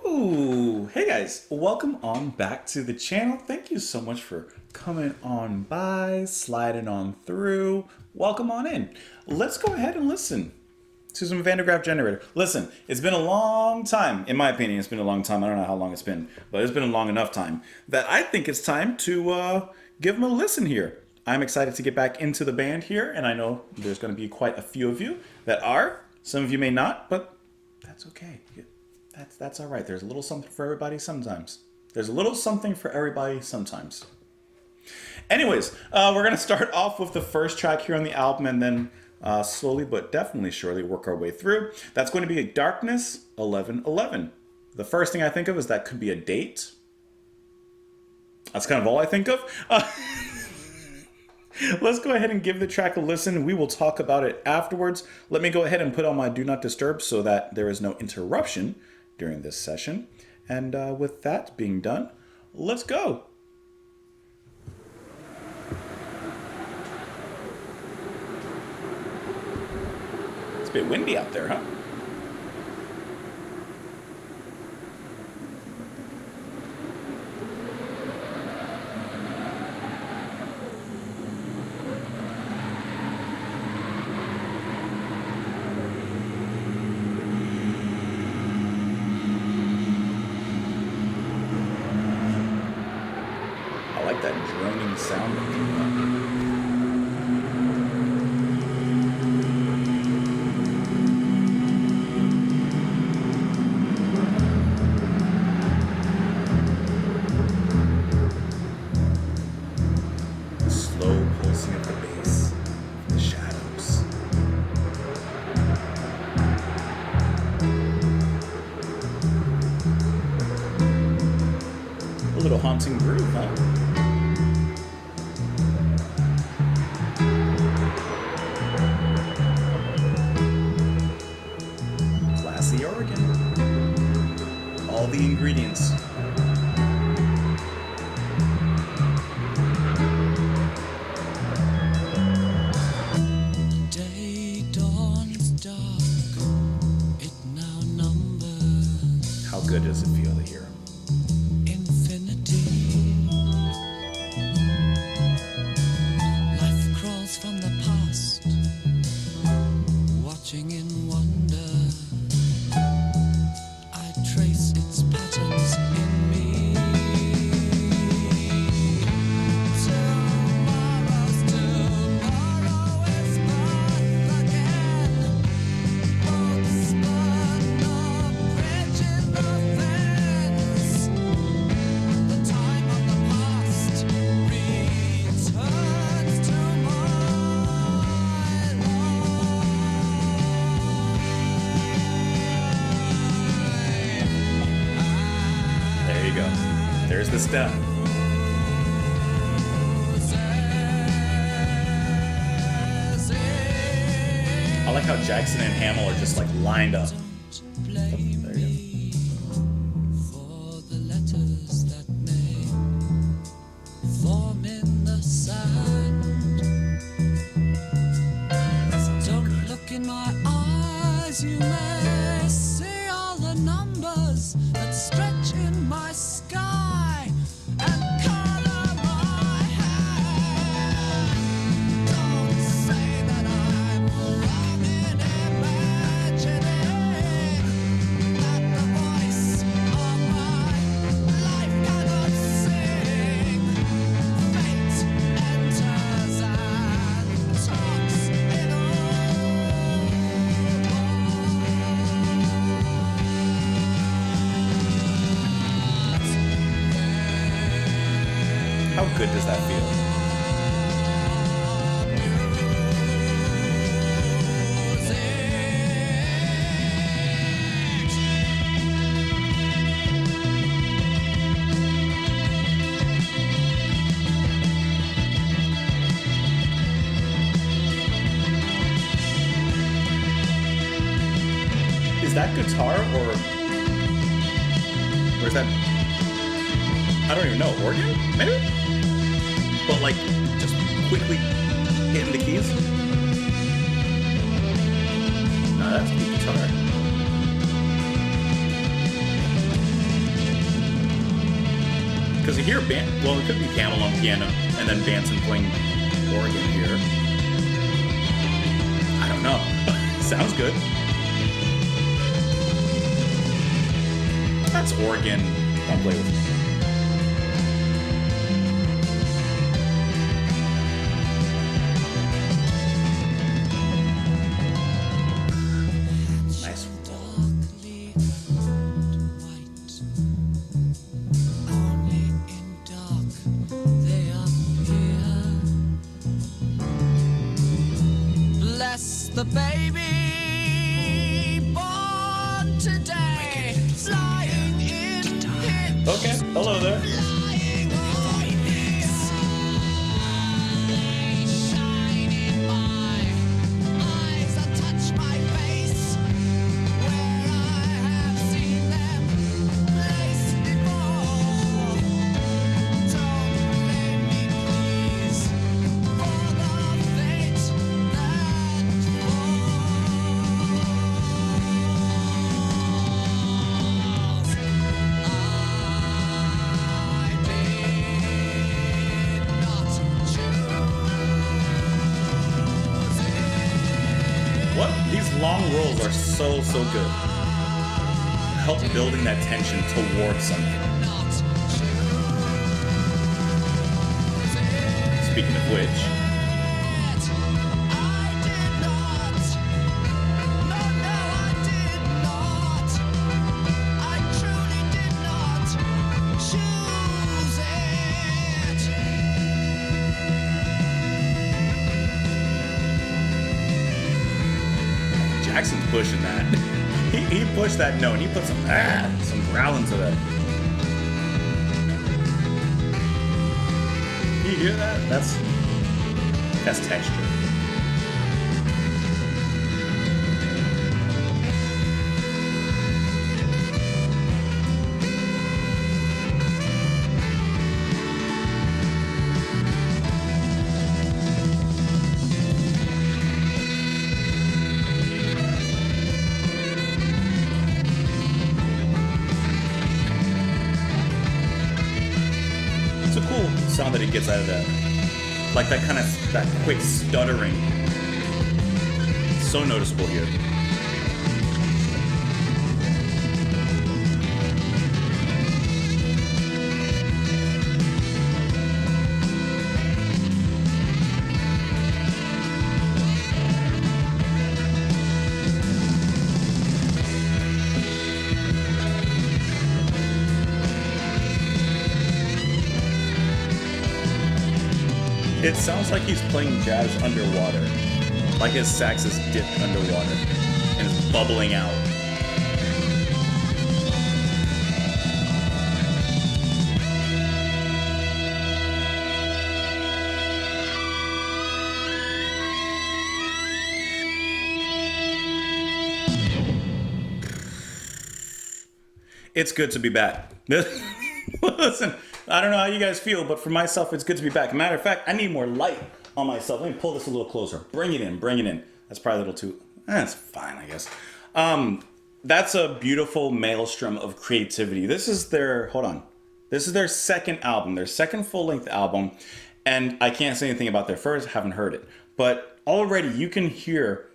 Ooh, hey guys, welcome on back to the channel. Thank you so much for coming on by, sliding on through. Welcome on in. Let's go ahead and listen to some Graaf generator. Listen, it's been a long time. In my opinion, it's been a long time. I don't know how long it's been, but it's been a long enough time that I think it's time to give them a listen here. I'm excited to get back into the band here, and I know there's going to be quite a few of you that are. Some of you may not, but that's okay. That's all right. There's a little something for everybody sometimes. There's a little something for everybody sometimes. Anyways, we're going to start off with the first track here on the album, and then slowly but definitely surely work our way through. That's going to be Darkness 1111. The first thing I think of is that could be a date. That's kind of all I think of. Let's go ahead and give the track a listen. We will talk about it afterwards. Let me go ahead and put on my Do Not Disturb so that there is no interruption during this session. And with that being done, let's go. It's a bit windy out there, huh? I like that droning sound. Slow pulsing of the bass, the shadows. A little haunting groove, huh? Classy Oregon. All the ingredients. Day dawns dark, it now numbers How good does it feel to hear him? infinity. Life crawls from the past, watching in wonder. I trace its patterns in me. Tomorrow's tomorrow is birth again. Boats but no bridge in the fence. The time of the past returns to There you go. There's the step. I like how Jackson and Hamill are just like lined up. There you go. For the letters that may form in the sand. Don't look in my eyes, you may see all the numbers that stretch in my sky and color my hair. Don't say that I'm wrong in imagining that the voice of my life cannot sing. Fate enters and talks in How good does that feel? Is that guitar or is that, I don't even know, organ? Maybe? But like, just quickly hitting the keys? hear well, it could be Camel on piano and then Banton playing organ here. I don't know. Sounds good. That's organ. Don't play with me. Nice. Darkly white. Only in dark they appear. Bless the baby born today, flying in hips, Okay, hello there. flying on this eye, shining my eyes and touch my face, where I have seen them placed before. Don't blame me, please, for the fate that falls. I did not choose What? These long rolls are so good. Help building that tension towards something. not choose Speaking of which, it. I did not. No, I did not. I truly did not choose it. Jackson's pushing that. He pushed that note and he put some growl into that. You hear that? That's texture. It's a cool sound that he gets out of that. Like that kind of, that quick stuttering. So noticeable here. It sounds like he's playing jazz underwater. Like his sax is dipped underwater and is bubbling out. It's good to be back. Listen, I don't know how you guys feel, but for myself, it's good to be back. Matter of fact, I need more light on myself. Let me pull this a little closer. Bring it in, bring it in. That's probably a little too, that's fine, I guess. That's a beautiful maelstrom of creativity. This is their, hold on. This is their second album, their second full-length album. And I can't say anything about their first, haven't heard it. But already you can hear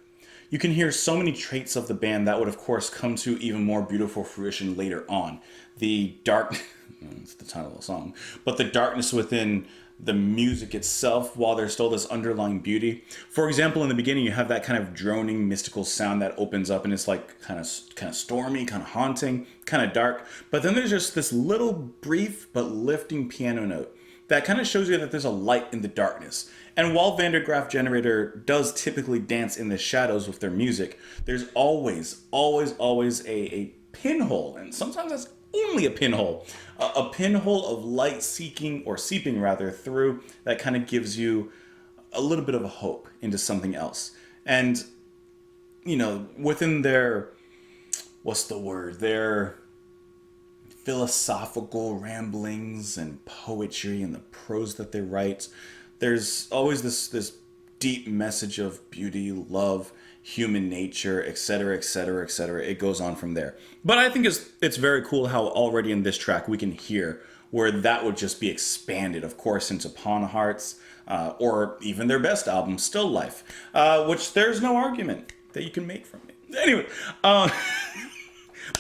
so many traits of the band that would, of course, come to even more beautiful fruition later on. The dark, it's the title of the song, but the darkness within the music itself, while there's still this underlying beauty. For example, in the beginning, you have that kind of droning, mystical sound that opens up, and it's like kind of stormy, kind of haunting, kind of dark. But then there's just this little brief but lifting piano note that kind of shows you that there's a light in the darkness. And while Van der Graaf Generator does typically dance in the shadows with their music, there's always a pinhole, and sometimes that's only a pinhole of light seeking, or seeping rather, through, that kind of gives you a little bit of a hope into something else. And, you know, within their, their philosophical ramblings and poetry and the prose that they write, there's always this deep message of beauty, love, human nature, etc., etc., etc. It goes on from there. But I think it's very cool how already in this track we can hear where that would just be expanded, of course, into Pawn Hearts, or even their best album, Still Life, which there's no argument that you can make from it. Anyway,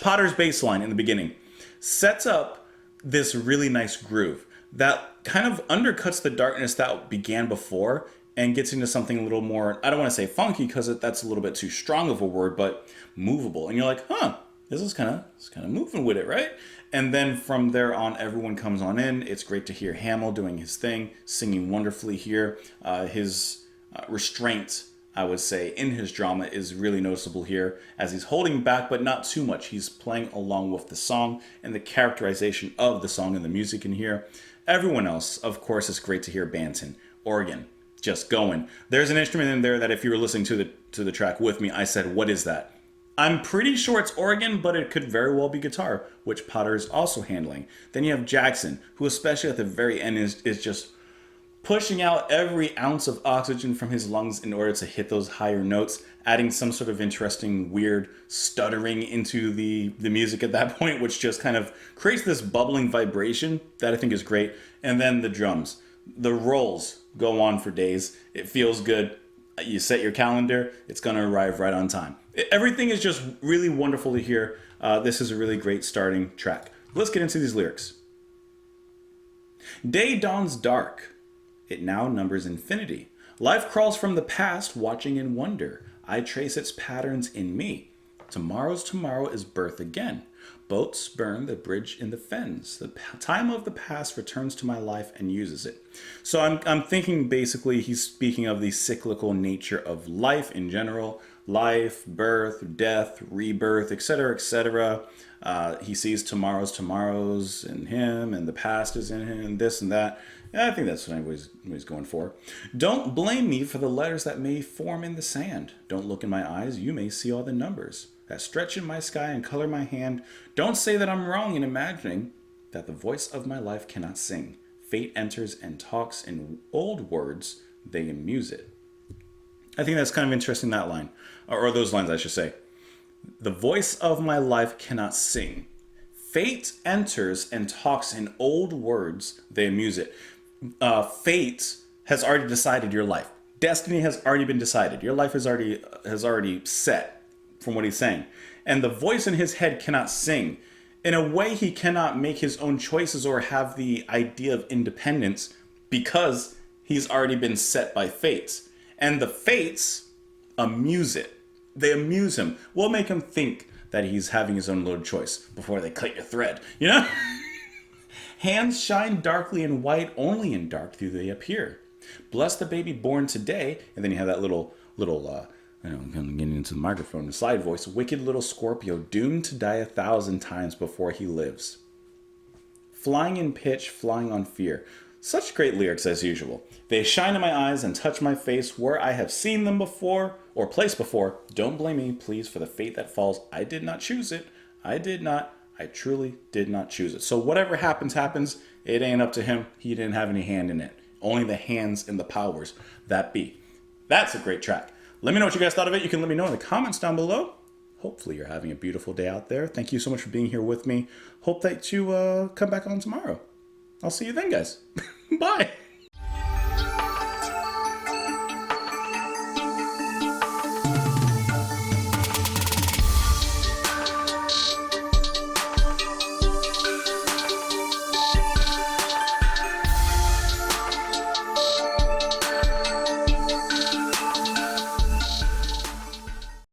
Potter's bass line in the beginning sets up this really nice groove that kind of undercuts the darkness that began before and gets into something a little more, I don't want to say funky because that's a little bit too strong of a word, but movable. And you're like, huh, this is kind of moving with it, right? And then from there on, everyone comes on in. It's great to hear Hamill doing his thing, singing wonderfully here. His restraint, I would say, in his drama is really noticeable here, as he's holding back, but not too much. He's playing along with the song and the characterization of the song and the music in here. Everyone else, of course, it's great to hear Banton, organ, just going. There's an instrument in there that if you were listening to the track with me, I said, what is that? I'm pretty sure it's organ, but it could very well be guitar, which Potter is also handling. Then you have Jackson, who especially at the very end is just pushing out every ounce of oxygen from his lungs in order to hit those higher notes, adding some sort of interesting, weird stuttering into the music at that point, which just kind of creates this bubbling vibration that I think is great. And then the drums. The rolls go on for days. It feels good. You set your calendar, it's going to arrive right on time. Everything is just really wonderful to hear. This is a really great starting track. Let's get into these lyrics. Day dawns dark. It now numbers infinity. Life crawls from the past, watching in wonder. I trace its patterns in me. Tomorrow's tomorrow is birth again. Boats burn the bridge in the fens. The time of the past returns to my life and uses it. So I'm thinking basically he's speaking of the cyclical nature of life in general. Life, birth, death, rebirth, etc., etc. He sees tomorrows in him, and the past is in him, this and that. I think that's what he's going for. Don't blame me for the letters that may form in the sand. Don't look in my eyes, you may see all the numbers that stretch in my sky and color my hand. Don't say that I'm wrong in imagining that the voice of my life cannot sing. Fate enters and talks in old words, they amuse it. I think that's kind of interesting, that line, or those lines I should say. The voice of my life cannot sing. Fate enters and talks in old words, they amuse it. Fate has already decided your life. Destiny has already been decided. Your life has already set, from what he's saying. And the voice in his head cannot sing. In a way, he cannot make his own choices or have the idea of independence because he's already been set by fates. And the fates amuse it. They amuse him. What make him think that he's having his own little choice before they cut your thread, you know? Hands shine darkly in white, only in dark do they appear. Bless the baby born today. And then you have that little I'm getting into the microphone, the slide voice. Wicked little Scorpio, doomed to die 1,000 times before he lives. Flying in pitch, flying on fear. Such great lyrics as usual. They shine in my eyes and touch my face where I have seen them before, or placed before. Don't blame me, please, for the fate that falls. I did not choose it. I truly did not choose it. So whatever happens, it ain't up to him. He didn't have any hand in it. Only the hands and the powers that be. That's a great track. Let me know what you guys thought of it. You can let me know in the comments down below. Hopefully you're having a beautiful day out there. Thank you so much for being here with me. Hope that you come back on tomorrow. I'll see you then, guys. Bye.